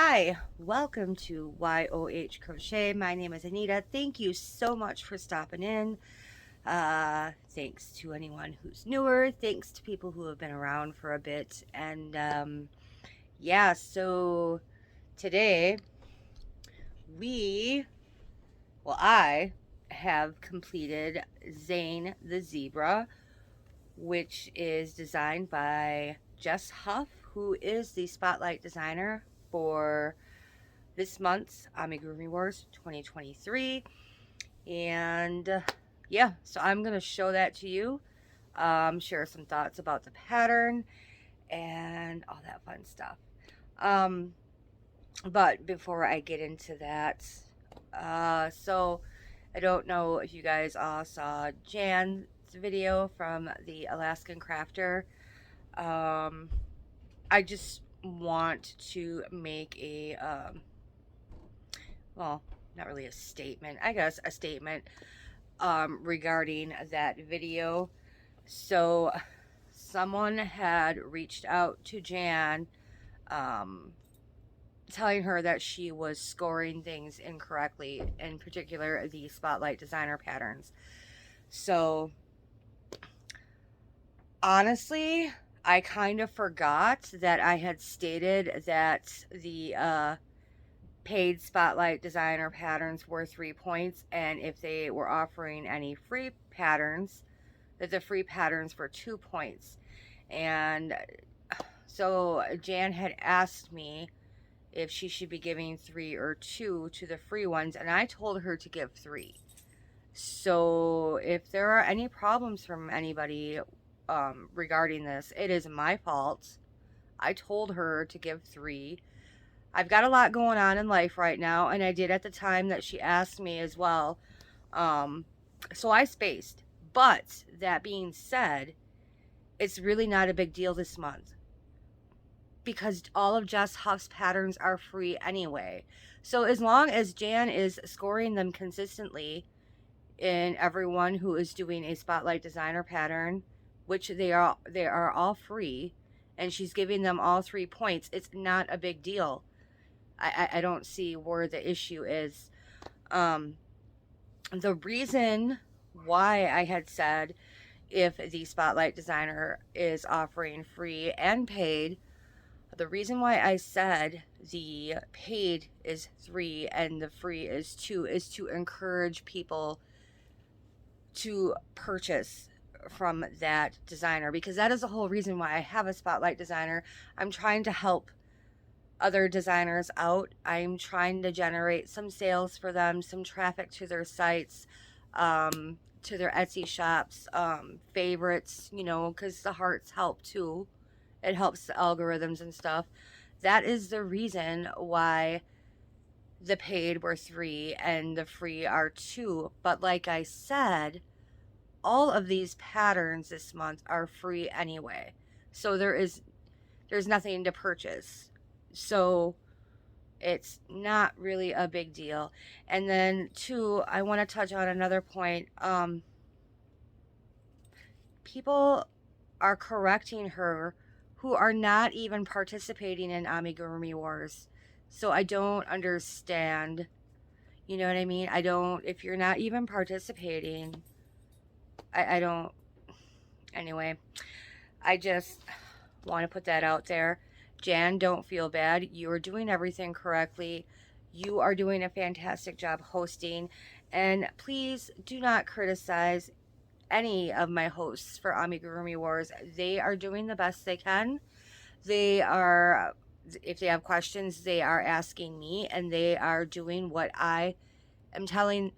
Hi, welcome to y.o.h. Crochet. My name is Anita. Thank you so much for stopping in. Thanks to anyone who's newer. Thanks to people who have been around for a bit. And yeah, so today we, I have completed Zane the Zebra, which is designed by Jess Huff, who is the spotlight designer for this month's Amigurumi Wars 2023. And yeah, so I'm going to show that to you, share some thoughts about the pattern and all that fun stuff. Um, but before I get into that, so I don't know if you guys all saw Jan's video from the Alaskan Crafter. Um, I just want to make a well, not really a statement, I guess a statement regarding that video. So someone had reached out to Jan, um, telling her that she was scoring things incorrectly, in particular the spotlight designer patterns. So honestly, I kind of forgot that I had stated that the paid spotlight designer patterns were 3 points, and if they were offering any free patterns, that the free patterns were 2 points. And so Jan had asked me if she should be giving 3 or 2 to the free ones, and I told her to give 3. So if there are any problems from anybody regarding this, it is my fault. I told her to give 3. I've got a lot going on in life right now, and I did at the time that she asked me as well. So I spaced. But that being said, it's really not a big deal this month because all of Jess Huff's patterns are free anyway. So as long as Jan is scoring them consistently in everyone who is doing a spotlight designer pattern, which they are all free, and she's giving them all 3 points, it's not a big deal. I don't see where the issue is. The reason why I had said if the spotlight designer is offering free and paid, the reason why I said the paid is 3 and the free is 2 is to encourage people to purchase from that designer, because that is the whole reason why I have a spotlight designer. I'm trying to help other designers out. I'm trying to generate some sales for them, some traffic to their sites, to their Etsy shops, favorites, because the hearts help too. It helps the algorithms and stuff. That is the reason why the paid were 3 and the free are 2. But like I said, all of these patterns this month are free anyway. So there's nothing to purchase. So it's not really a big deal. And then 2, I want to touch on another point. People are correcting her who are not even participating in Amigurumi Wars. So I don't understand. You know what I mean? I don't, if you're not even participating, I don't, anyway, I just want to put that out there. Jan, don't feel bad. You are doing everything correctly. You are doing a fantastic job hosting. And please do not criticize any of my hosts for Amigurumi Wars. They are doing the best they can. They are, if they have questions, they are asking me, and they are doing what I am telling,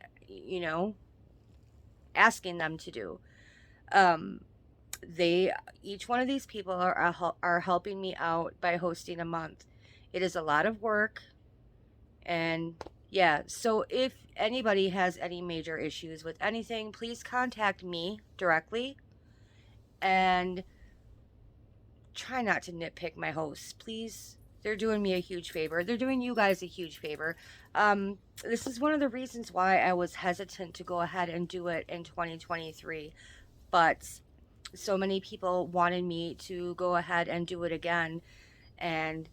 asking them to do. They, each one of these people are helping me out by hosting a month. It is a lot of work, and yeah, so if anybody has any major issues with anything, please contact me directly, and try not to nitpick my hosts, please. They're doing me a huge favor. They're doing you guys a huge favor. This is one of the reasons why I was hesitant to go ahead and do it in 2023, but so many people wanted me to go ahead and do it again, and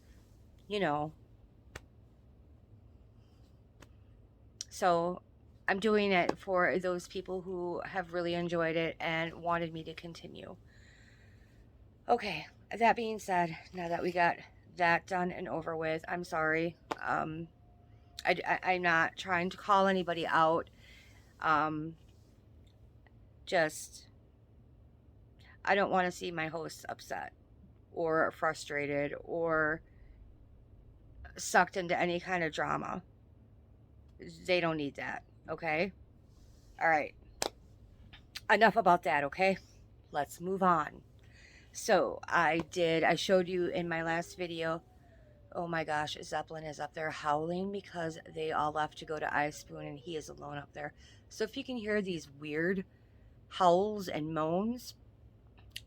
you know So I'm doing it for those people who have really enjoyed it and wanted me to continue. Okay, that being said, now that we got that done and over with, I'm sorry. I'm not trying to call anybody out. Um, just, I don't want to see my hosts upset or frustrated or sucked into any kind of drama. They don't need that, okay? All right, enough about that, okay? Let's move on. So I showed you in my last video. Oh my gosh, Zeppelin is up there howling because they all left to go to I Spoon and he is alone up there. So if you can hear these weird howls and moans,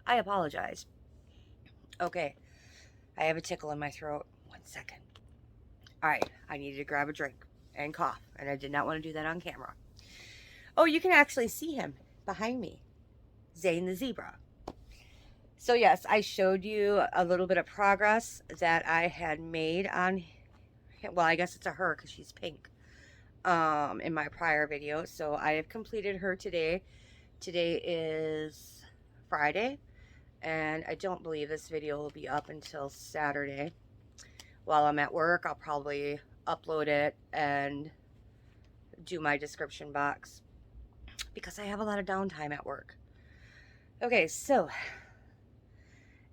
I apologize. Okay, I have a tickle in my throat. 1 second. All right, I needed to grab a drink and cough, and I did not want to do that on camera. Oh, you can actually see him behind me, Zane the zebra. So yes, I showed you a little bit of progress that I had made on, well, I guess it's a her because she's pink, in my prior video. So I have completed her today. Today is Friday, and I don't believe this video will be up until Saturday. While I'm at work, I'll probably upload it and do my description box because I have a lot of downtime at work. Okay, so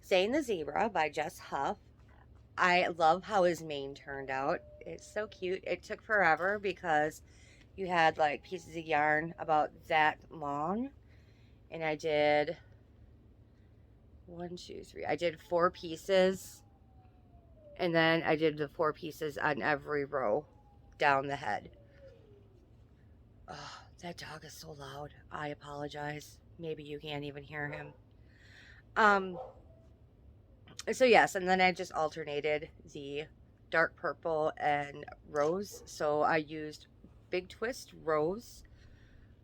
Zane the Zebra by Jess Huff. I love how his mane turned out. It's so cute. It took forever because you had like pieces of yarn about that long, and I did 1, 2, 3. I did 4 pieces, and then I did the 4 pieces on every row down the head. Oh, that dog is so loud. I apologize. Maybe you can't even hear him. So yes, and then I just alternated the dark purple and rose. So I used Big Twist rose.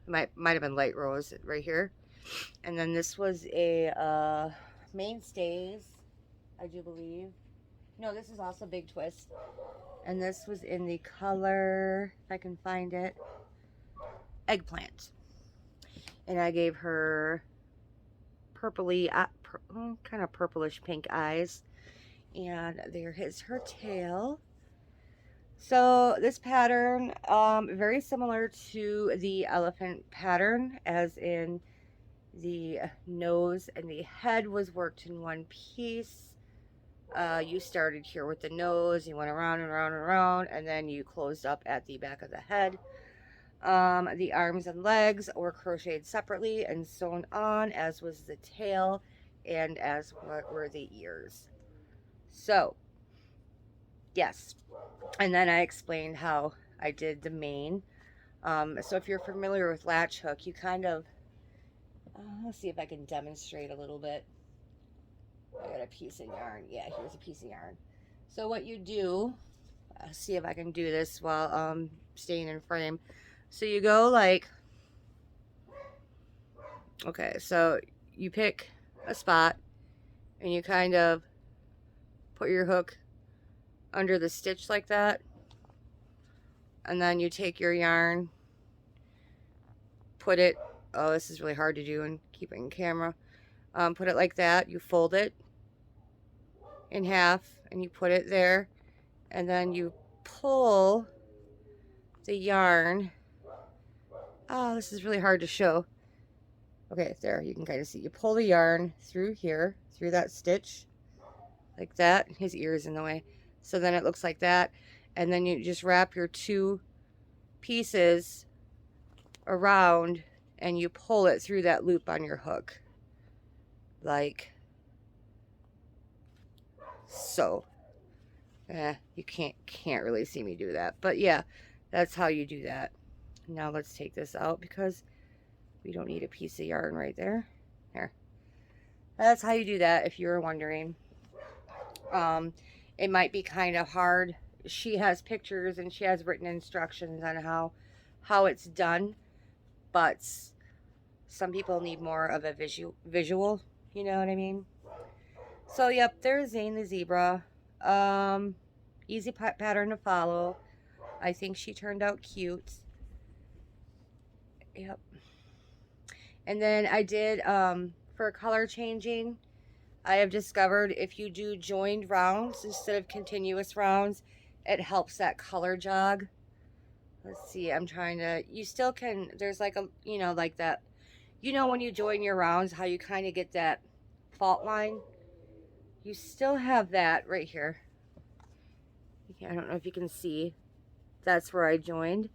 Might have been light rose right here. And then this was a Mainstays, I do believe. No, this is also Big Twist. And this was in the color, if I can find it, Eggplant. And I gave her purpley, kind of purplish pink eyes. And there is her tail. So this pattern, very similar to the elephant pattern, as in the nose and the head was worked in one piece. You started here with the nose, you went around and around and around, and then you closed up at the back of the head. The arms and legs were crocheted separately and sewn on, as was the tail and as were the ears. So, yes. And then I explained how I did the mane. So if you're familiar with latch hook, you kind of, let's see if I can demonstrate a little bit. I got a piece of yarn. Yeah, here's a piece of yarn. So what you do, see if I can do this while staying in frame. So you go like, okay, so you pick a spot and you kind of put your hook under the stitch like that, and then you take your yarn, put it, oh, this is really hard to do and keep it in camera, put it like that, you fold it in half and you put it there, and then you pull the yarn, oh, this is really hard to show, okay, there, you can kind of see, you pull the yarn through here, through that stitch, like that, his ear is in the way, so then it looks like that, and then you just wrap your 2 pieces around and you pull it through that loop on your hook, like so. You can't really see me do that, but yeah, that's how you do that. Now let's take this out because we don't need a piece of yarn right there. Here, that's how you do that, if you were wondering. It might be kind of hard. She has pictures and she has written instructions on how it's done, but some people need more of a visual, you know what I mean? So yep, there's Zane the zebra. Easy pattern to follow. I think she turned out cute. Yep. And then I did, for color changing, I have discovered if you do joined rounds instead of continuous rounds, it helps that color jog. Let's see, I'm trying to, you still can, there's like a, you know, like that, you know, when you join your rounds, how you kind of get that fault line? You still have that right here. I don't know if you can see. That's where I joined.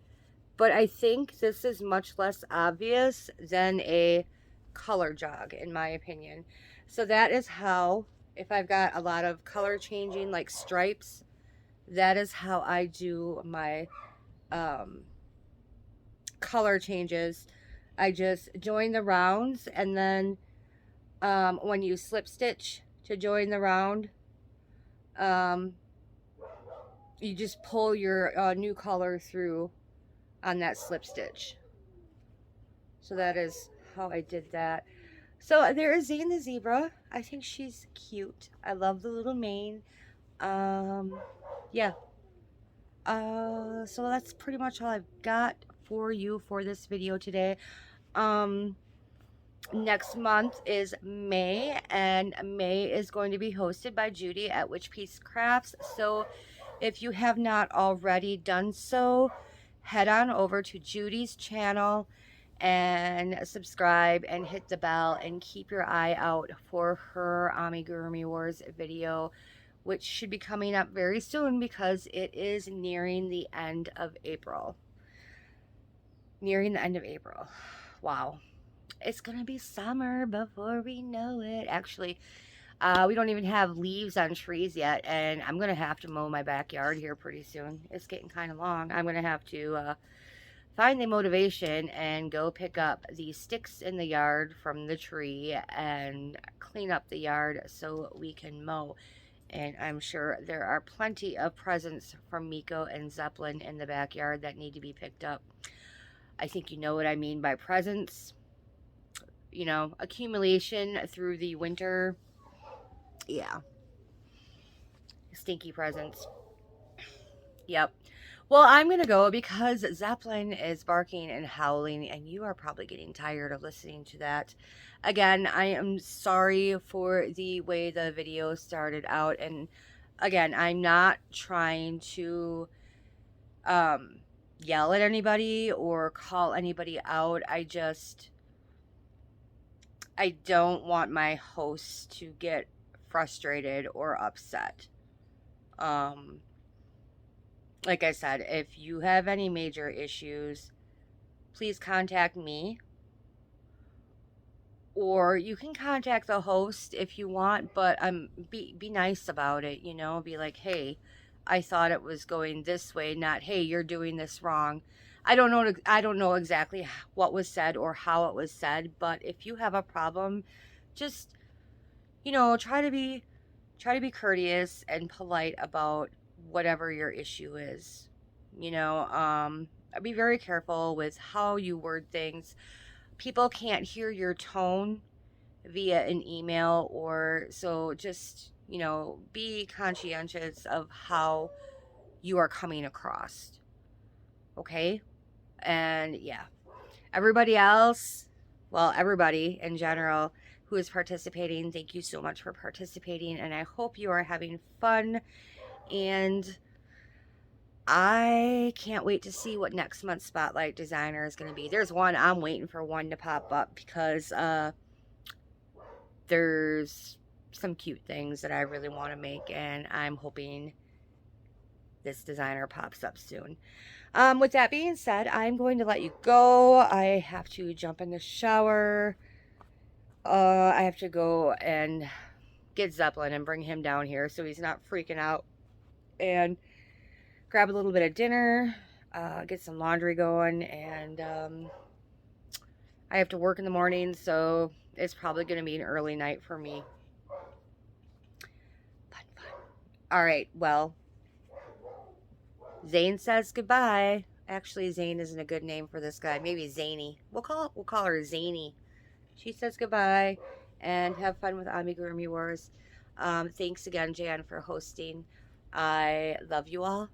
But I think this is much less obvious than a color jog, in my opinion. So that is how, if I've got a lot of color changing, like stripes, that is how I do my color changes. I just join the rounds, and then when you slip stitch to join the round, um, you just pull your new color through on that slip stitch. So that is how I did that. So there is Zane the zebra. I think she's cute. I love the little mane. Yeah. So that's pretty much all I've got for you for this video today. Um, Next month is May, and May is going to be hosted by Judy at y.o.h.crochet Crafts. So if you have not already done so, head on over to Judy's channel and subscribe and hit the bell and keep your eye out for her Amigurumi Wars video, which should be coming up very soon because it is nearing the end of April. Nearing the end of April. Wow. It's gonna be summer before we know it. Actually, we don't even have leaves on trees yet, and I'm gonna have to mow my backyard here pretty soon. It's getting kind of long. I'm gonna have to find the motivation and go pick up the sticks in the yard from the tree and clean up the yard so we can mow. And I'm sure there are plenty of presents from Miko and Zeppelin in the backyard that need to be picked up. I think you know what I mean by presents. You know, accumulation through the winter. Yeah. Stinky presents. Yep. Well, I'm going to go because Zeppelin is barking and howling, and you are probably getting tired of listening to that. Again, I am sorry for the way the video started out. And again, I'm not trying to yell at anybody or call anybody out. I don't want my hosts to get frustrated or upset. Like I said, if you have any major issues, please contact me, or you can contact the host if you want, but be nice about it, you know, be like, hey, I thought it was going this way, not hey, you're doing this wrong. I don't know exactly what was said or how it was said, but if you have a problem, just, you know, try to be courteous and polite about whatever your issue is. You know, be very careful with how you word things. People can't hear your tone via an email, or so just, you know, be conscientious of how you are coming across. Okay? And yeah, everybody else, well, everybody in general who is participating, thank you so much for participating, and I hope you are having fun. And I can't wait to see what next month's Spotlight Designer is going to be. There's one, I'm waiting for one to pop up because there's some cute things that I really want to make, and I'm hoping this designer pops up soon. With that being said, I'm going to let you go. I have to jump in the shower. I have to go and get Zeppelin and bring him down here so he's not freaking out, and grab a little bit of dinner, get some laundry going, and I have to work in the morning, so it's probably going to be an early night for me. Fun. All right, well, Zane says goodbye. Actually, Zane isn't a good name for this guy. Maybe Zany. We'll call her Zany. She says goodbye, and have fun with Amigurumi Wars. Thanks again, Jan, for hosting. I love you all.